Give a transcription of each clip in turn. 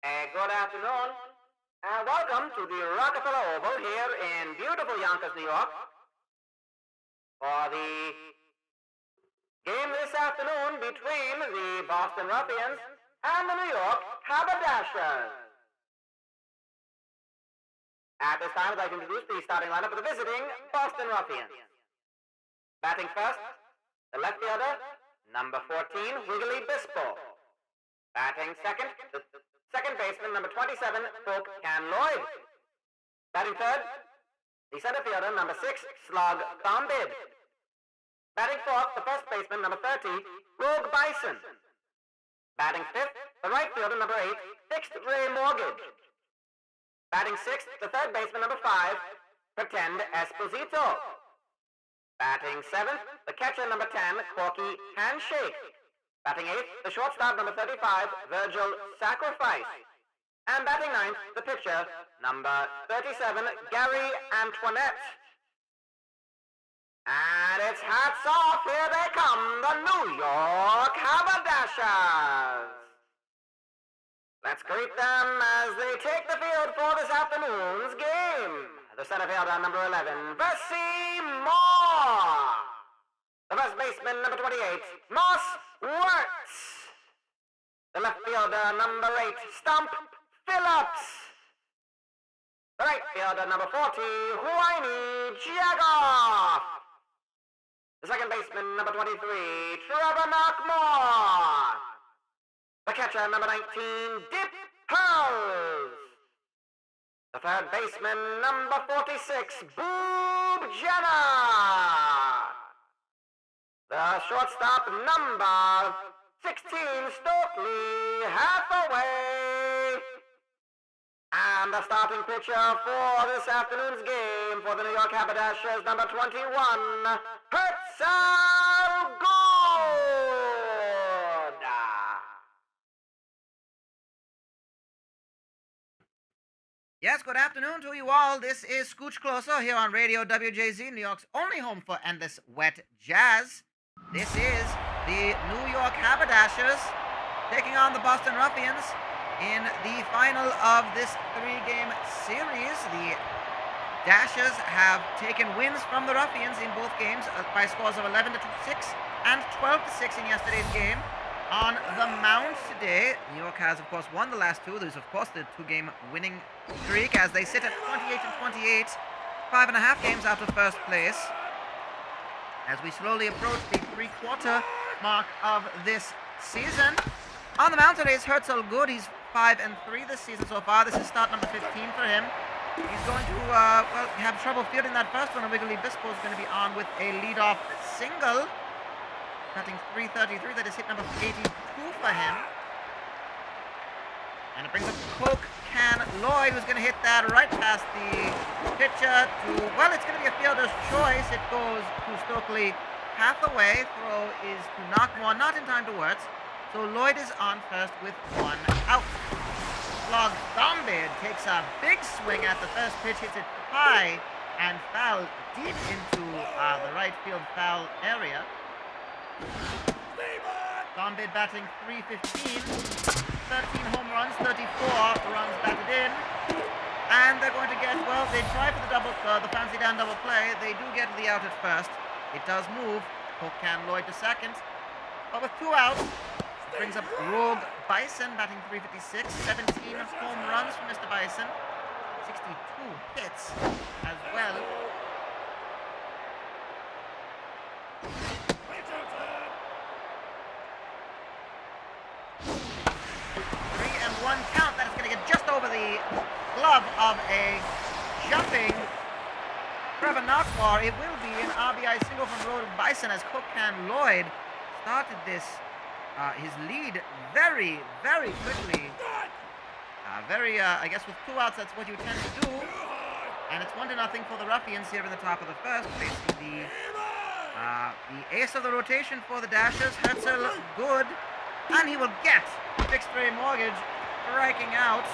Good afternoon, and welcome to the Rockefeller Oval here in beautiful Yonkers, New York, for the game this afternoon between the Boston Ruffians and the New York Haberdashers. At this time, I'd like to introduce the starting lineup of the visiting Boston Ruffians. Batting first, the left fielder, number 14, Wiggly Bispo. Batting second, the second baseman, number 27, Folk Can Lloyd. Batting third, the center fielder, number 6, Slug Thombid. Batting fourth, the first baseman, number 30, Rogue Bison. Batting fifth, the right fielder, number 8, Fixed Ray Mortgage. Batting sixth, the third baseman, number 5, Pretend Esposito. Batting seventh, the catcher, number 10, Corky Handshake. Batting eighth, the shortstop, number 35, Virgil Sacrifice. And batting ninth, the pitcher, number 37, Gary Antoinette. And it's hats off, here they come, the New York Haberdashers. Let's greet them as they take the field for this afternoon's game. The center fielder, number 11, Versi Moore. The first baseman, number 28, Moss Wirtz. The left fielder, number 8, Stump Phillips. The right fielder, number 40, Whiny Jagoff. The second baseman, number 23, Trevor Knockmore. The catcher, number 19, Dip Pearls. The third baseman, number 46, Boob Jenner. The shortstop, number 16, Stokely Hathaway. And the starting pitcher for this afternoon's game for the New York Haberdashers, number 21, Hertzl Good. Yes, good afternoon to you all. This is Scooch Closer here on Radio WJZ, New York's only home for endless wet jazz. This is the New York Haberdashers taking on the Boston Ruffians in the final of this three-game series. The Dashers have taken wins from the Ruffians in both games by scores of 11-6 and 12-6 in yesterday's game. On the mound today, New York has, of course, won the last two. There's, of course, the two-game winning streak as they sit at 28-28, 5.5 games out of first place. As we slowly approach the three-quarter mark of this season. On the mound today is Hertzl Good. He's 5-3 this season so far. This is start number 15 for him. He's going to, have trouble fielding that first one. And Wiggly Bispo is going to be on with a leadoff single. Batting .333, that is hit number 82 for him. And it brings up Coke Can Lloyd, who's going to hit that right past the pitcher to, well, it's going to be a fielder's choice. It goes to Stokely Hathaway. Throw is to Knockmore, not in time to Wirtz. So Lloyd is on first with one out. Slug Thombid takes a big swing at the first pitch, hits it high and foul deep into the right field foul area. Thombid batting .315, 13 home runs, 34 runs batted in, and they're going to get, well, they try for the fancy down double play. They do get the out at first. It does move. Folk Can Lloyd to second, but with two outs, brings up Rogue Bison batting .356, 17 home runs for Mr. Bison, 62 hits as well. 3-1 count. That is going to get just over the glove of a jumping Trevor Knockmore. It will be an RBI single from Rogue Bison as Cook Can Lloyd started this his lead very, very quickly. I guess with two outs, that's what you tend to do. And it's 1-0 for the Ruffians here in the top of the first, facing the ace of the rotation for the Dashers, Hertzl Good. And he will get Fixed Ray Mortgage striking out.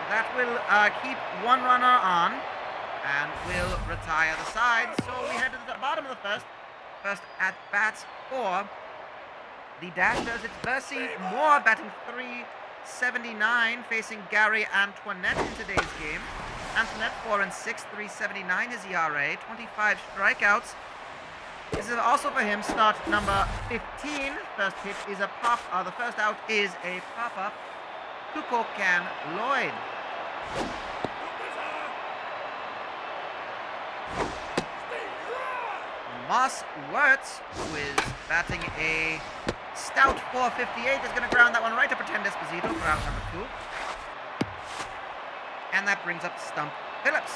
That will keep one runner on and will retire the side. So we head to the bottom of the first. First at bats for the Dashers. It's Versi Moore batting 379 facing Gary Antoinette in today's game. Antoinette 4-6, 379 his ERA, 25 strikeouts. This is also for him start number 15. First pitch is a pop. The first out is a pop-up to Cocan Lloyd. Moss Wirtz, who is batting a stout 458, is going to ground that one right to Pretend Esposito for out number 2. And that brings up Stump Phillips.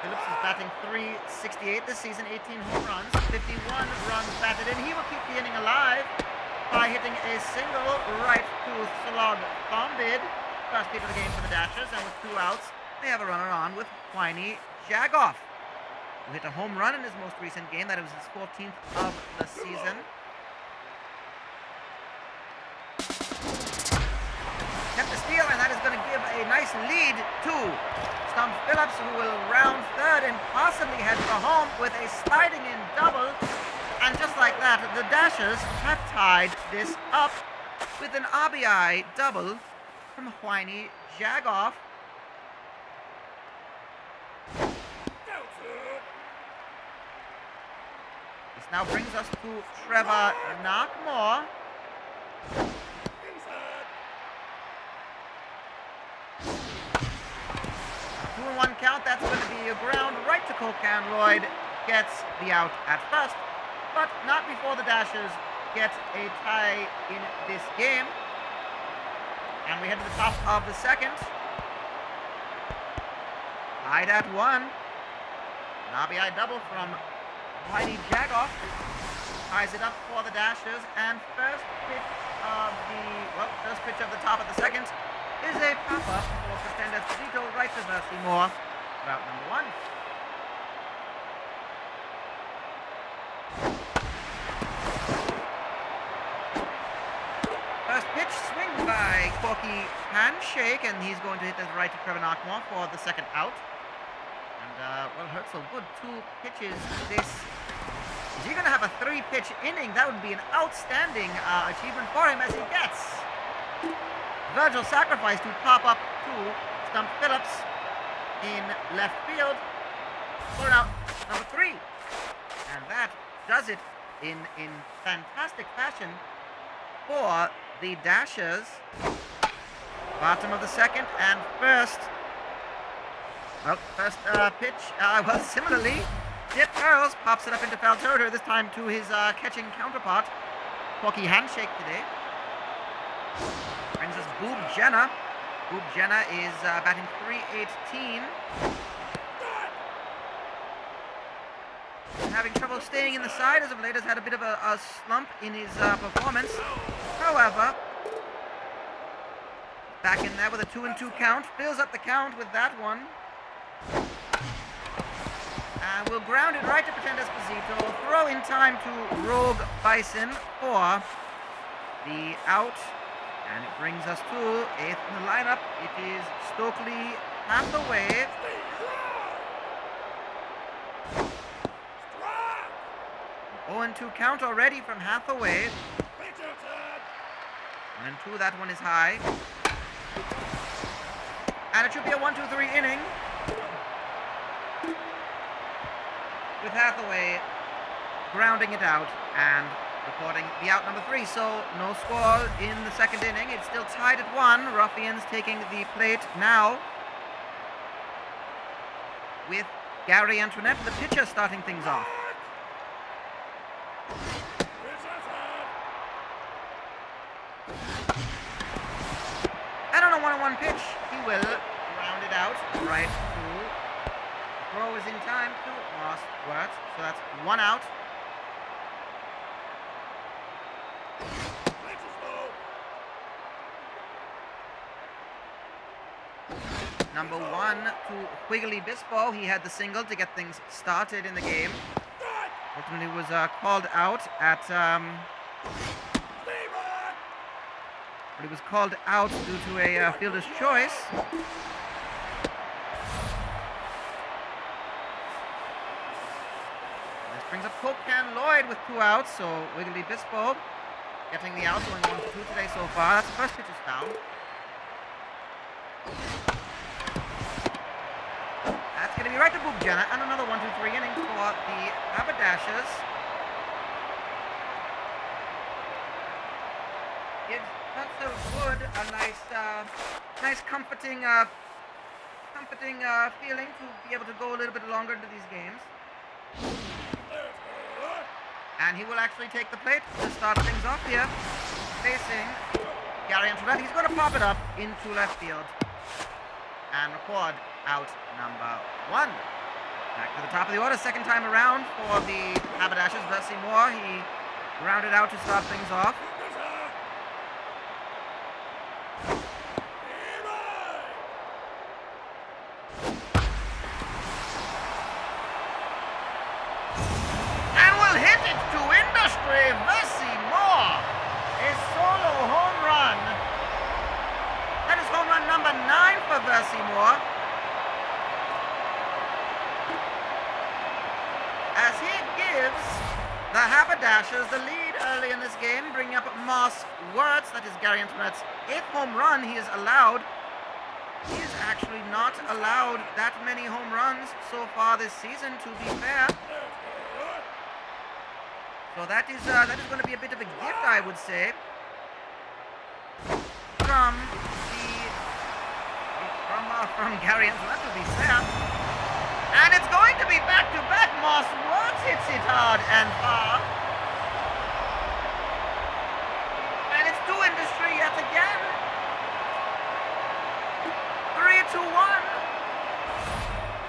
Phillips is batting 368 this season, 18 home runs, 51 runs batted in. He will keep the inning alive by hitting a single right-tooth slog bombed. First hit of the game for the Dashers, and with 2 outs, they have a runner on with Whitey Jagoff, who hit a home run in his most recent game. That was his 14th of the season. Kept the steal, and that is going to give a nice lead to Stump Phillips, who will round third and possibly head for home with a sliding in double. And just like that, the Dashers have tied this up with an RBI double from Whitey Jagoff. This now brings us to Trevor Knockmore. 2-1 count. That's going to be a ground right to Cocan Lloyd. Gets the out at first, but not before the Dashers get a tie in this game. And we head to the top of the second. Tied at 1. An RBI double from Whitey Jagoff ties it up for the Dashers, and first pitch of the top of the second is a pop-up for Pretend Esposito right to Mercy Moore, route number 1. First pitch, swing by Corky Handshake, and he's going to hit this right to Trevor Knockmore for the second out. And, well, Herzl, good 2 pitches. This is he going to have a 3-pitch inning? That would be an outstanding achievement for him, as he gets Virgil Sacrifice to pop up to Stump Phillips in left field for out number 3. And that does it in fantastic fashion for the Dashers. Bottom of the second, and first pitch, similarly, Dick Earls pops it up into foul territory, this time to his catching counterpart, Corky Handshake today. Brings us Boob Jenner. Boob Jenner is batting .318. Having trouble staying in the side as of late, has had a bit of a slump in his performance. However, back in there with a 2-2 count, fills up the count with that one. And we'll ground it right to Pretend Esposito. Throw in time to Rogue Bison for the out. And it brings us to 8th in the lineup. It is Stokely Hathaway. An 0-2 count already from Hathaway. 1-2, that one is high. And it should be a 1-2-3 inning, with Hathaway grounding it out and recording the out number 3. So no score in the second inning. It's still tied at 1. Ruffians taking the plate now with Gary Antoinette, the pitcher, starting things off. And on a 1-1 pitch, he will round it out right to throw is in time to Moss Wirtz. So that's 1 out. Number 1 to Wiggly Bispo. He had the single to get things started in the game. Ultimately was called out at but he was called out due to a fielder's choice. This brings up Cocan Lloyd with 2 outs, so Wiggly Bispo getting the out, going 1-2 today so far. That's the first pitch is foul. That's going to be right to Boop Jenna, and another 1-2-3 inning for the Haberdashers. Gives not so good a nice comforting feeling to be able to go a little bit longer into these games. And he will actually take the plate to start things off here, facing Gary Antoinette. He's going to pop it up into left field and record out number 1. Back to the top of the order, second time around for the Haberdashers. Versi Moore, he grounded out to start things off. And will hit it to industry. Versi Moore, a solo home run. That is home run number 9 for Versi Moore. As he gives the Haberdashers the lead early in this game, bringing up Moss Wirtz. That is Gary Antoinette's 8th home run he is allowed. He is actually not allowed that many home runs so far this season, to be fair. So that is going to be a bit of a gift, I would say, from Gary Antoinette, to be fair. And it's going to be back-to-back. Moss Wirtz hits it hard and far. And it's to industry yet again. 3-1.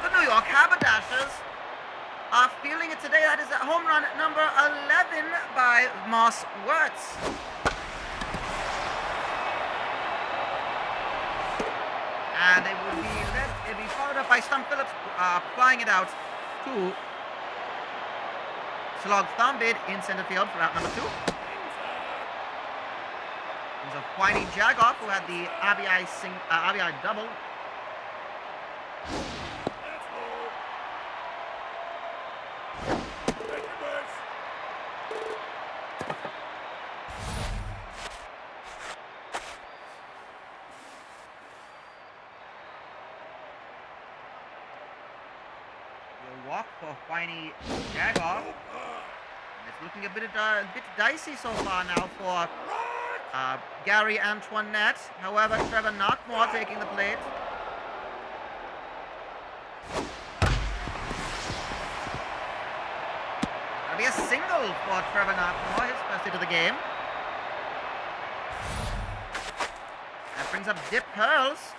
The New York Haberdashers are feeling it today. That is a home run number 11 by Moss Wirtz. And it will be followed up by Stump Phillips flying it out to Slog Thumbid in center field for out number 2. It was a Whiny Jagoff who had the RBI double. Walk for Whiny Jagoff. It's looking a bit dicey so far now for Gary Antoinette. However, Trevor Knockmore taking the plate. That'll be a single for Trevor Knockmore, his first hit of the game. That brings up Dip Pearls.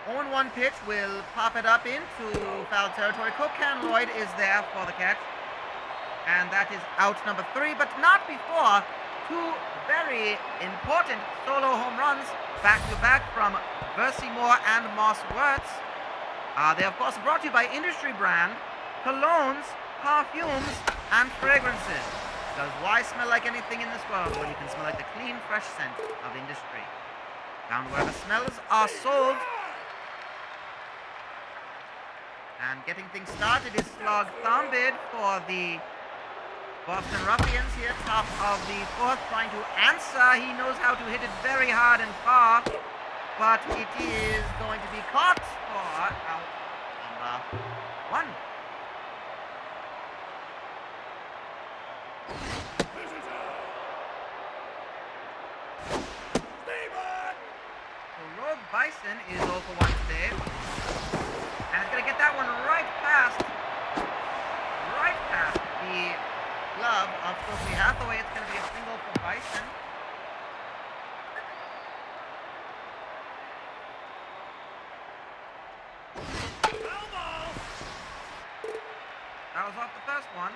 An 0-1 pitch will pop it up into foul territory. Cocan Lloyd is there for the catch. And that is out number 3, but not before 2 very important solo home runs back-to-back from Versi Moore and Moss Wirtz. They, of course, brought to you by Industry Brand, colognes, perfumes, and fragrances. Because why smell like anything in this world when you can smell like the clean, fresh scent of industry? Found wherever smells are sold. And getting things started is Slog Thumbid for the Boston Ruffians here, top of the 4th, trying to answer. He knows how to hit it very hard and far, but it is going to be caught for out number 1. So Rogue Bison is 0 for 1 today. And it's going to get that one right past the glove of Sophie Hathaway. It's going to be a single for Bison. That was off the first one.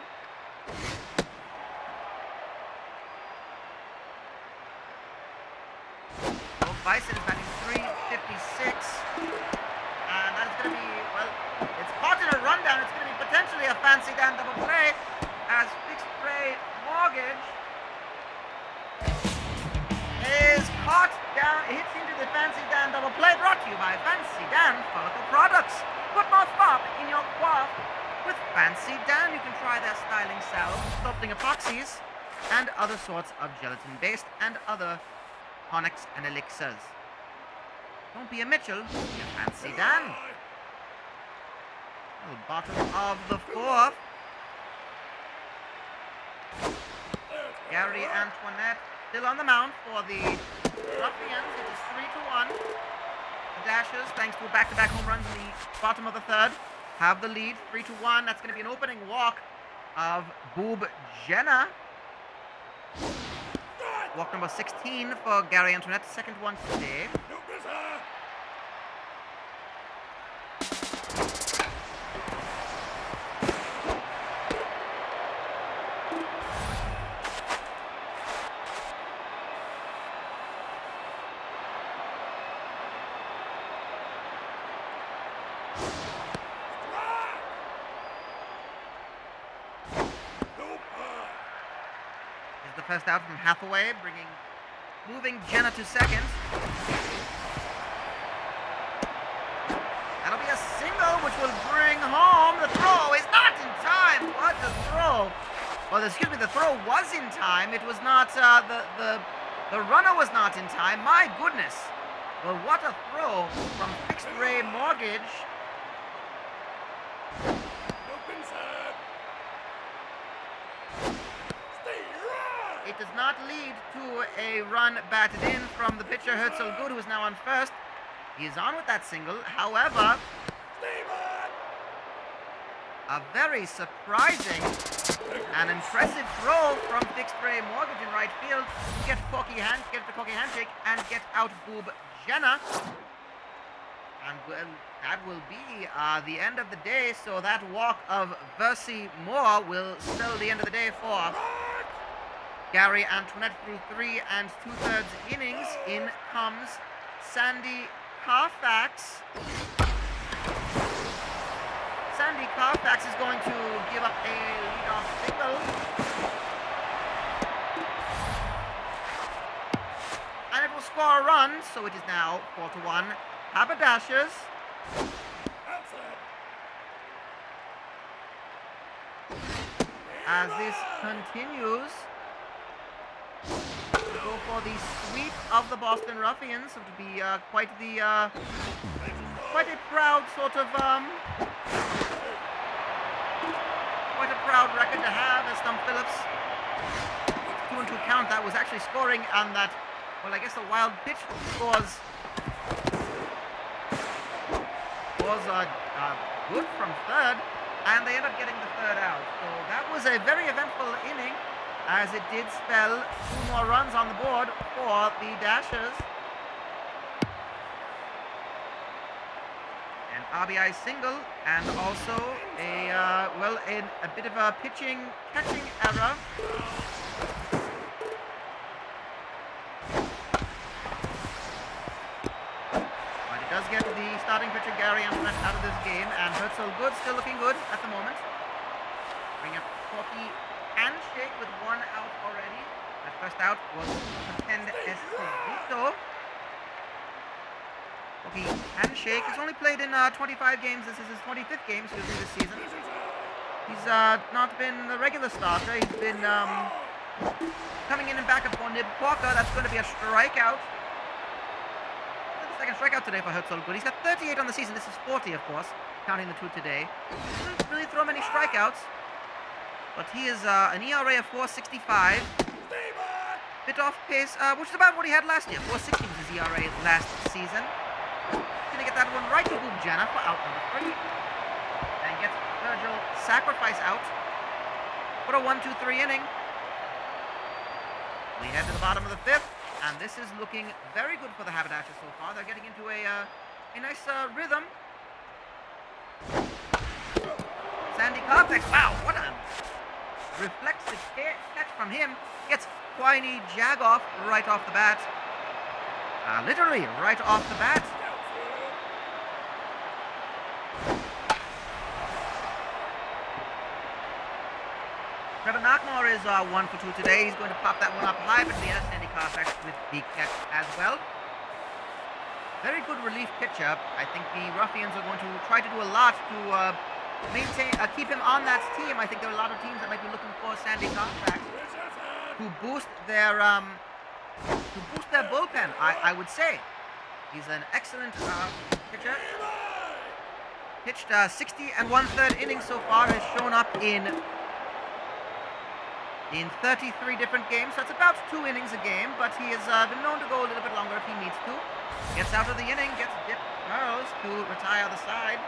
Well, Bison is batting 356. And that's going to be, well, it's caught in a rundown. It's going to be potentially a fancy Dan double play as Fixed Play Mortgage is caught down, hits into the Fancy Dan double play, brought to you by Fancy Dan Follicle Products. Put more fop in your coif with Fancy Dan. You can try their styling salve, sculpting epoxies, and other sorts of gelatin-based and other tonics and elixirs. Don't be a Mitchell, be a Fancy Dan. Well, bottom of the fourth. Gary Antoinette still on the mount for the Ruffians. It is 3-1. The Dashers, thanks to back-to-back home runs in the bottom of the third, have the lead. 3-1. That's going to be an opening walk of Boob Jenna. Walk number 16 for Gary Antoinette. Second one today. First out from Hathaway, moving Jenna to second. That'll be a single, which will bring home. The throw is not in time. What a throw! Well, excuse me, the throw was in time. It was not. The runner was not in time. My goodness! Well, what a throw from Fixed Ray Mortgage. It does not lead to a run batted in from the pitcher Herzl Good, who is now on first. He is on with that single. However, a very surprising and impressive throw from Fixed Ray Mortgage in right field to get the Corky handshake and get out Boob Jenna. And well, that will be the end of the day. So that walk of Versi Moore will spell the end of the day for Gary Antoinette through 3 2/3 innings. In comes Sandy Carfax. Sandy Carfax is going to give up a leadoff single. And it will score a run, so it is now 4-1. Haberdashers. As this continues, we go for the sweep of the Boston Ruffians. It would be quite a proud sort of quite a proud record to have, as Stump Phillips took into account that was actually scoring on that. Well, I guess a wild pitch was good from third, and they ended up getting the third out. So that was a very eventful inning, as it did spell 2 more runs on the board for the Dashers. An RBI single, and also a bit of a catching error. But it does get the starting pitcher Gary Antoinette out of this game, and Herzl Good still looking good at the moment. Bring up Corky handshake with 1 out already. That first out was Pretend Esposito. Corky handshake. He's only played in 25 games. This is his 25th game this season. He's not been the regular starter. He's been coming in and back up for Nib Quokka. That's going to be a strikeout. Second strikeout today for Herzl Good. He's got 38 on the season. This is 40, of course, counting the 2 today. Doesn't really throw many strikeouts, but he is an ERA of 4.65. Bit off pace, which is about what he had last year. 4.60 was his ERA last season. Gonna get that one right to Boob Jenna for out number 3. And gets Virgil Sacrifice out. What a 1-2-3 inning. We head to the bottom of the 5th. And this is looking very good for the Haberdashers so far. They're getting into a nice rhythm. Sandy Carfax, wow, what a reflexive catch from him. Gets Quiney Jagoff right off the bat. Literally right off the bat. Trevor Knockmore is 1 for 2 today. He's going to pop that one up high, but the Sandy Carfax with the catch as well. very good relief pitcher. I think the Ruffians are going to try to do a lot to keep him on that team. I think there are a lot of teams that might be looking for Sandy Koufax to boost their bullpen. I would say he's an excellent pitcher. Pitched 60 and 1/3 innings so far. Has shown up in 33 different games. So that's about 2 innings a game. But he has been known to go a little bit longer if he needs to. Gets out of the inning, gets dipped curls to retire the side.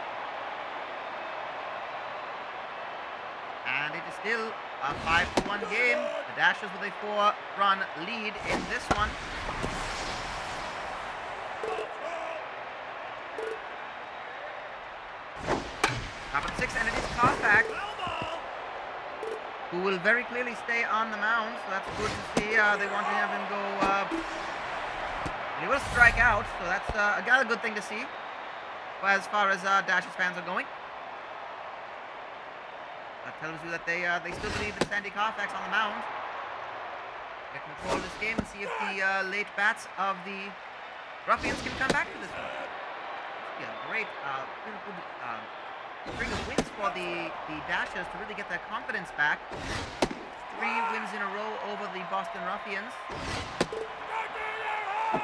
And it is still a 5-1 game. The Dashers with a 4-run lead in this one. Top of the 6th, and it is Koufax, who will very clearly stay on the mound. So that's good to see. They want to have him go. He will strike out, so that's a good thing to see as far as Dashers fans are going. That tells you that they still believe in Sandy Koufax on the mound. They can control this game and see if the late bats of the Ruffians can come back to this one. It's a great string of wins for the Dashers to really get their confidence back. 3 wins in a row over the Boston Ruffians. We're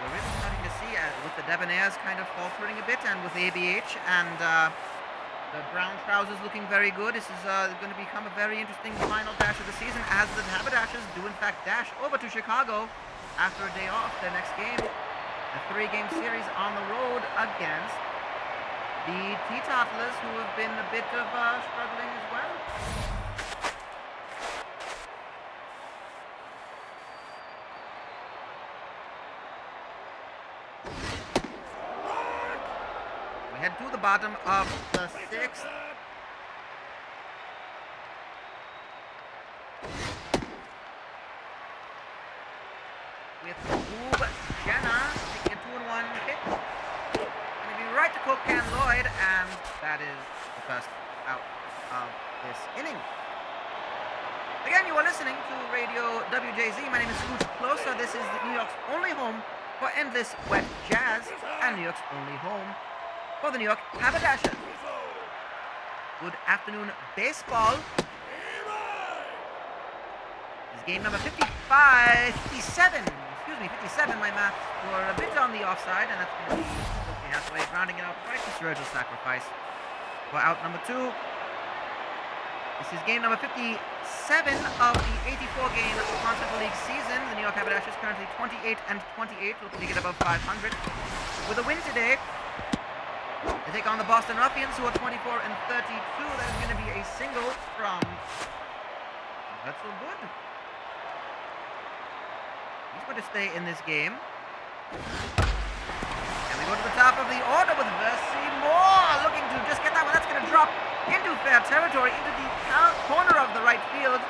really starting to see with the Debonaires kind of faltering a bit, and with ABH and the brown trousers looking very good. This is going to become a very interesting final dash of the season, as the Haberdashers do in fact dash over to Chicago after a day off. Their next game, a 3-game series on the road against the Teetotalers, who have been a bit of struggling as well. We head to the bottom of the 6th. With Boob Jenna taking a 2-1 hit. Going to be right to Cocan Lloyd, and that is the first out of this inning. Again, you are listening to Radio WJZ. My name is Scooch Closer. This is New York's only home for endless wet jazz, and New York's only home for the New York Haberdashers. Good afternoon, baseball. This is game number 57. My maths were a bit on the offside, and that's going to be okay halfway, rounding it out right to Virgil sacrifice for out number 2. This is game number 57 of the 84-game Continental League season. The New York Haberdashers currently 28 and 28, looking to get above 500. With a win today, they take on the Boston Ruffians, who are 24 and 32. That is going to be a single from Herzl Good. He's going to stay in this game. And we go to the top of the order with Versi Moore, looking to just get that one. That's going to drop into fair territory, into the corner of the right field.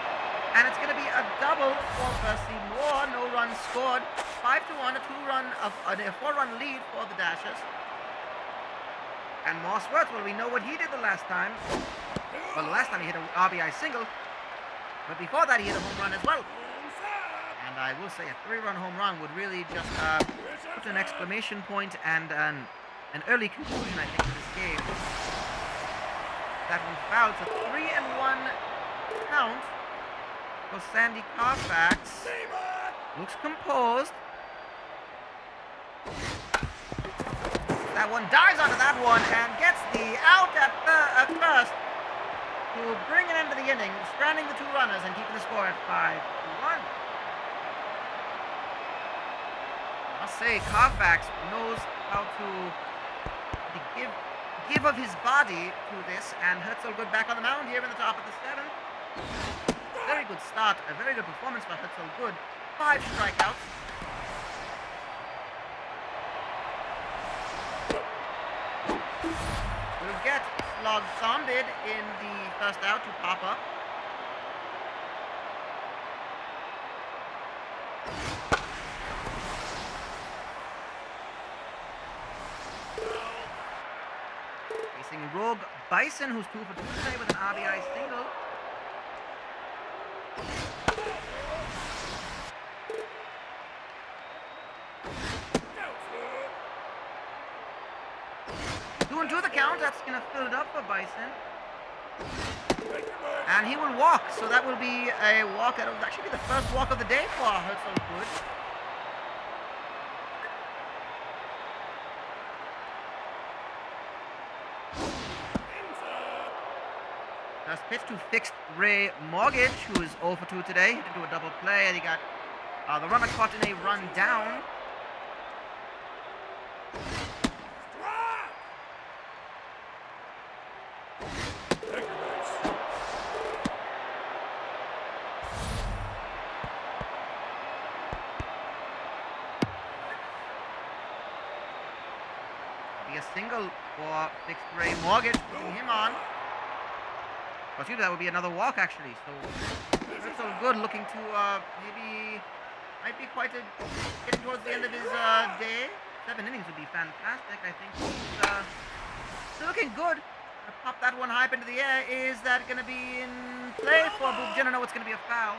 And it's going to be a double for Versi Moore. No runs scored. 5-1, a 4-run lead for the Dashers. And Mossworth, well, we know what he did the last time. Well, the last time he hit an RBI single. But before that, he hit a home run as well. And I will say a 3-run home run would really just put an exclamation point and an early conclusion, I think, to this game. That one fouled. So 3-1 count for Sandy Koufax. Looks composed. That one dives onto that one and gets the out at first to bring an end to the inning, stranding the 2 runners and keeping the score at 5-1. I'll say Koufax knows how to give of his body to this, and Herzl Good back on the mound here in the top of the 7th. Very good start, a very good performance by Herzl Good. 5 strikeouts. We'll get Slog Sounded in the first out to Papa. Facing Rogue Bison, who's 2 for 2 today with an RBI single. 2-2 the count. That's going to fill it up for Bison. And he will walk, so that will be a walk. That will actually be the first walk of the day for Herzl Good. First pitch to fixed Ray Mortgage, who is 0 for 2 today. He did do a double play, and he got the runner caught in a run down. Be a single for fixed Ray Mortgage, putting him on. But that would be another walk, actually. So Herzl Good looking to maybe might be quite getting towards the end of his day. 7 innings would be fantastic. I think he's still looking good. Pop that one high up into the air. Is that going to be in play for Boobjana? No, it's going to be a foul.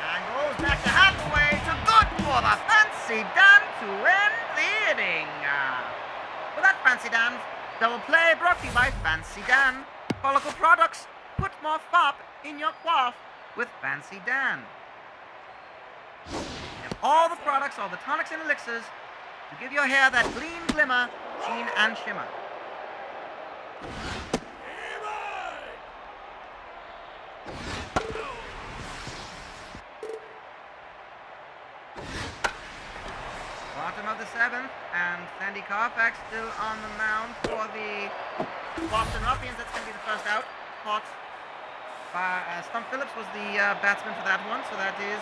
And goes back to Hathaway to Good for the fancy Dan to end the inning. Well, that Fancy Dan double play brought to you by Fancy Dan. Follicle products. Put more fop in your quaff with Fancy Dan. You have all the products, all the tonics and elixirs to give your hair that gleam, glimmer, sheen, and shimmer. Bottom of the 7th, and Sandy Koufax still on the mound for the Boston Ruffians. That's going to be the first out. Caught by Stump Phillips was the batsman for that one, so that is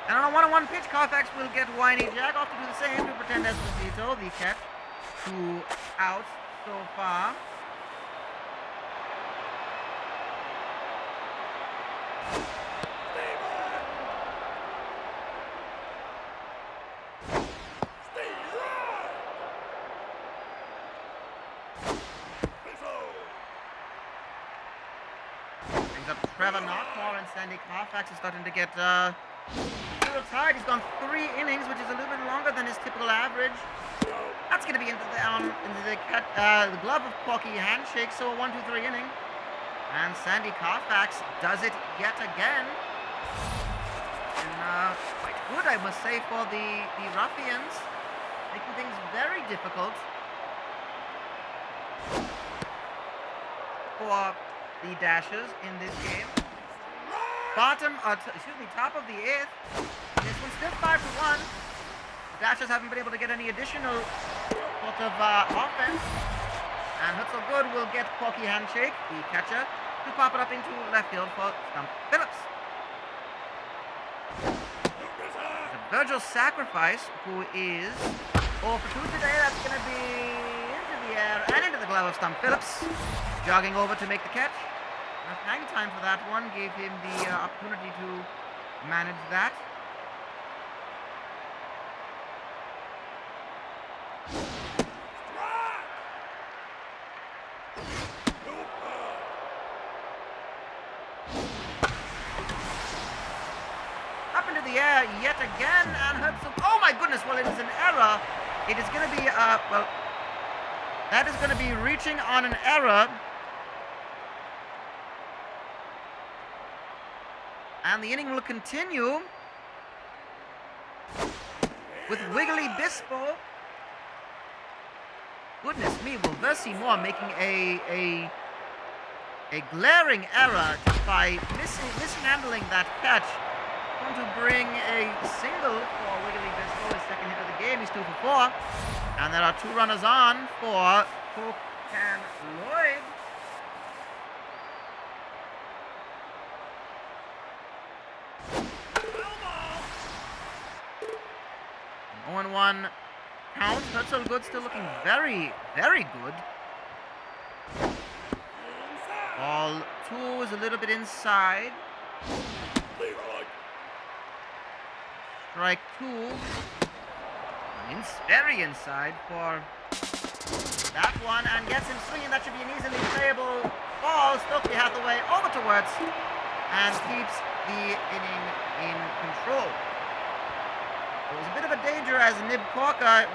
and on a 1-on-1 pitch, Koufax will get Whiny Jack off to do the same to pretend Esposito, the catch. 2 outs so far. Brings up Trevor Knockmore, and Sandy Koufax is starting to get a little tired. He's gone 3 innings, which is a little bit longer than his typical average. That's going to be into the glove of Corky Handshake, so a 1-2-3 inning. And Sandy Koufax does it yet again. And quite good, I must say, for the Ruffians. Making things very difficult for the Dashers in this game. Top of the 8th. This one's still 5-1. The Dashers haven't been able to get any additional sort of offense. And Herzl Good will get Corky Handshake, the catcher, to pop it up into left field for Stump Phillips. The Virgil Sacrifice, who is 0 for 2 today. That's going to be into the air and into the glove of Stump Phillips. Jogging over to make the catch. Enough hang time for that one. Gave him the opportunity to manage that. Up into the air yet again, and Herzl. Oh my goodness! Well, it is an error. It is going to be well. That is going to be reaching on an error. And the inning will continue with Wiggly Bispo. Goodness me, will Versi Moore making a glaring error just by mishandling that catch. Going to bring a single for Wiggly Bispo, his second hit of the game. He's 2 for 4. And there are 2 runners on for Cook and Lloyd. 0-1 count. Herzl Good still looking very, very good. Ball 2 is a little bit inside. Strike two. Very inside for that one, and gets him swinging. That should be an easily playable ball. Stokely Hathaway over to Wirtz and keeps the inning in control. It was a bit of a danger as Nib Corker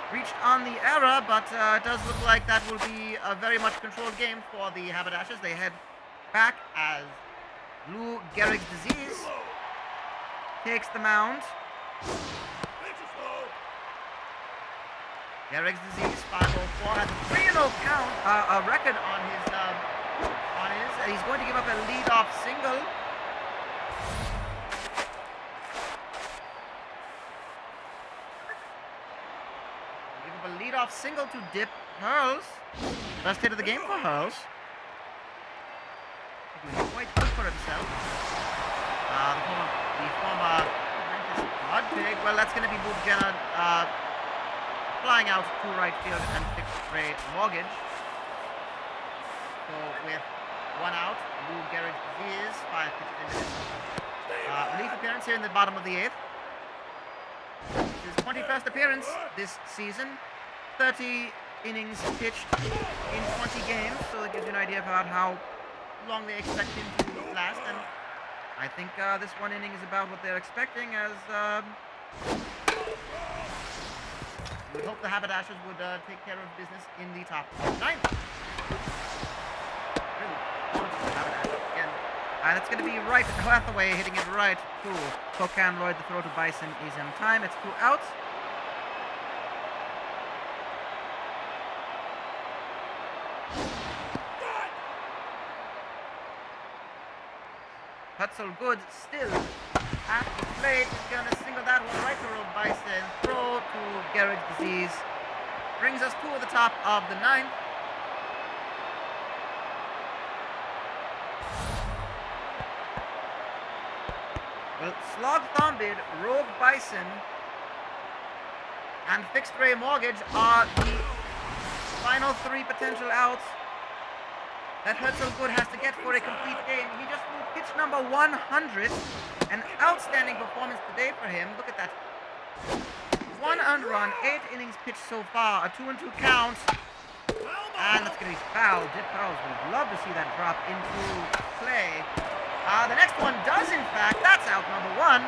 reached on the error, but it does look like that will be a very much controlled game for the Haberdashers. They head back as Lou Gehrig's disease takes the mound. Gehrig's disease, 504, has a 3-0 count, a record on his. He's going to give up a lead-off single. Give up a lead-off single to Dip Hurls. Best hit of the game for Hurls. Doing quite good for himself. The former Mud Pig. Well, that's going to be Boop Jenner. Flying out to right field and fixed Ray Mortgage. So with one out, Lou Gehrig's disease, 5 pitches in. Relief appearance here in the bottom of the 8th. His 21st appearance this season. 30 innings pitched in 20 games, so it gives you an idea about how long they expect him to last. And I think this one inning is about what they're expecting, as we hope the Haberdashers would take care of business in the top of the 9th. Again. And it's going to be right Hathaway hitting it right to Cocan. Lloyd. The throw to Bison is in time. It's 2 outs. Hutzel Good still at the plate. Is going to single that one right to Road Bison. Throw to Gehrig's disease. Brings us to the top of the 9th. Well, Slog Thombid, Rogue Bison, and Fixed Ray Mortgage are the final 3 potential outs that Hutzel Good has to get for a complete game. He just threw pitch number 100. An outstanding performance today for him. Look at that. 1 earned run, 8 innings pitched so far, a 2-2 count. And that's going to be foul. Dip Hurls would love to see that drop into play. The next one does, in fact. That's out number 1.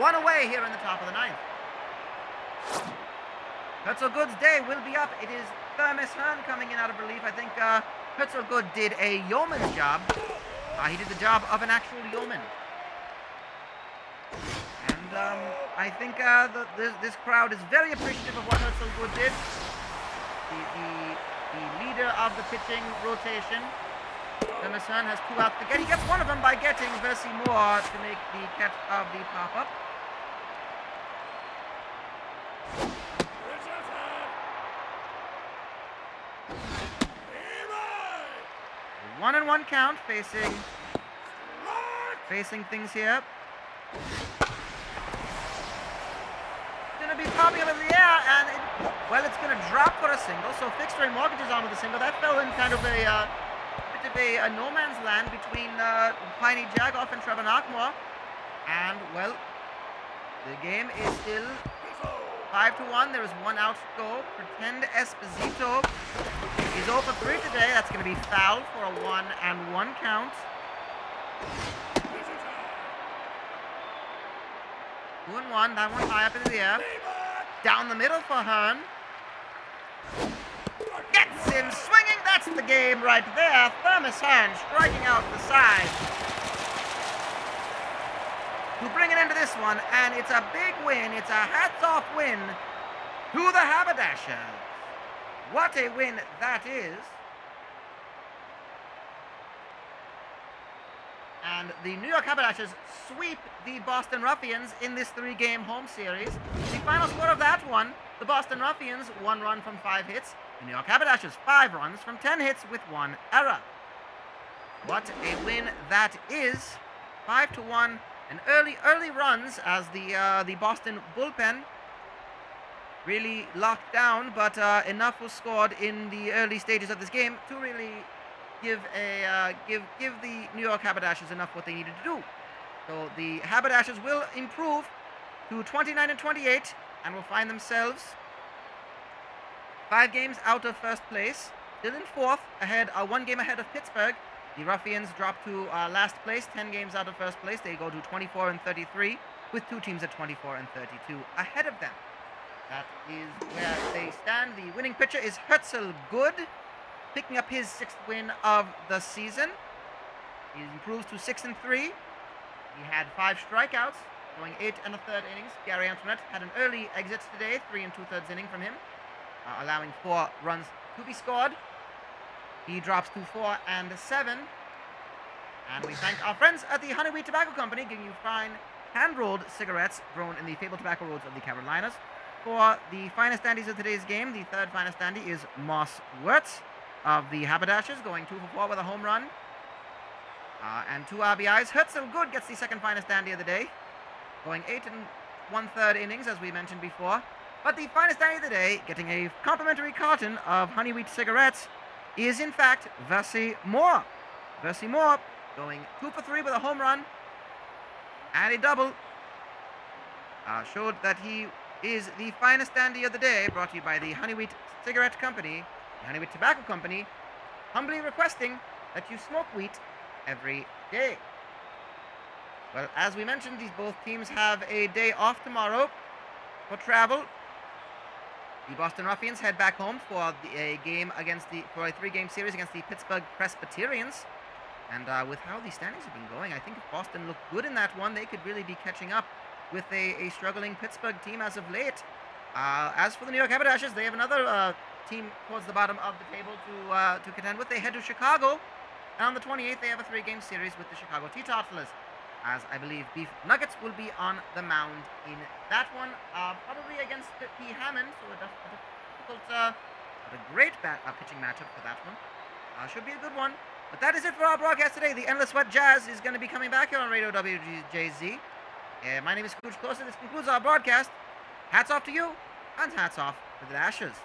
1 away here in the top of the 9th. Hutzel Good's day will be up. It is Thermos Hearn coming in out of relief. I think Hutzel Good did a yeoman's job. He did the job of an actual yeoman. And I think this crowd is very appreciative of what Hutzel Good did. The leader of the pitching rotation. Thermos Hearn has 2 outs to get. He gets one of them by getting Versi Moore to make the catch of the pop-up. A 1-1 count, facing things here. It's going to be popping up in the air, and it's going to drop for a single. So Fixed Ray Mortgage is on with a single. That fell in kind of a no man's land between Piney Jagoff and Trevor Knockmore. And, well, the game is still 5-1. There is 1 out to go. Pretend Esposito is 0 for 3 today. That's going to be fouled for a 1-1 count. 2-1. That one high up into the air. Down the middle for Hearn. Gets him swinging. That's the game right there. Thermos Hearn striking out the side to bring it into this one, and it's a big win. It's a hats-off win to the Haberdashers. What a win that is. And the New York Haberdashers sweep the Boston Ruffians in this 3-game home series. The final score of that one, the Boston Ruffians, 1 run from 5 hits. The New York Haberdashers, 5 runs from 10 hits with 1 error. What a win that is. 5-1. And early runs as the Boston bullpen really locked down, but enough was scored in the early stages of this game to really give the New York Haberdashers enough what they needed to do. So the Haberdashers will improve to 29-28 and will find themselves 5 games out of first place, still in fourth, ahead, 1 game ahead of Pittsburgh. The Ruffians drop to last place, 10 games out of first place. They go to 24-33, with 2 teams at 24-32 ahead of them. That is where they stand. The winning pitcher is Herzl Good, picking up his 6th win of the season. He improves to 6-3. He had 5 strikeouts, going 8 1/3 innings. Gary Antoinette had an early exit today, 3 2/3 inning from him, allowing 4 runs to be scored. He drops to 4-7. And we thank our friends at the Honey Wheat Tobacco Company, giving you fine hand-rolled cigarettes grown in the fabled tobacco roads of the Carolinas. For the finest standees of today's game, the 3rd finest standee is Moss Wirtz of the Haberdashers, going 2 for 4 with a home run and 2 RBIs. Herzl Good gets the 2nd finest standee of the day, going 8 1/3 innings, as we mentioned before. But the finest standee of the day, getting a complimentary carton of Honey Wheat cigarettes, is in fact Versi Moore. Versi Moore going 2 for 3 with a home run and a double. Showed that he is the finest standee of the day, brought to you by the Honey Wheat Cigarette Company, the Honey Wheat Tobacco Company, humbly requesting that you smoke wheat every day. Well, as we mentioned, these both teams have a day off tomorrow for travel. The Boston Ruffians head back home for a 3-game series against the Pittsburgh Presbyterians. And with how the standings have been going, I think if Boston looked good in that one, they could really be catching up with a struggling Pittsburgh team as of late. As for the New York Haberdashers, they have another team towards the bottom of the table to contend with. They head to Chicago, and on the 28th, they have a 3-game series with the Chicago Teetotalers, as I believe Beef Nuggets will be on the mound in that one, probably against P. Hammond, so a difficult, but a great pitching matchup for that one. Should be a good one. But that is it for our broadcast today. The Endless Sweat Jazz is going to be coming back here on Radio WJZ. My name is Scooch Closer. This concludes our broadcast. Hats off to you, and hats off to the Dashers.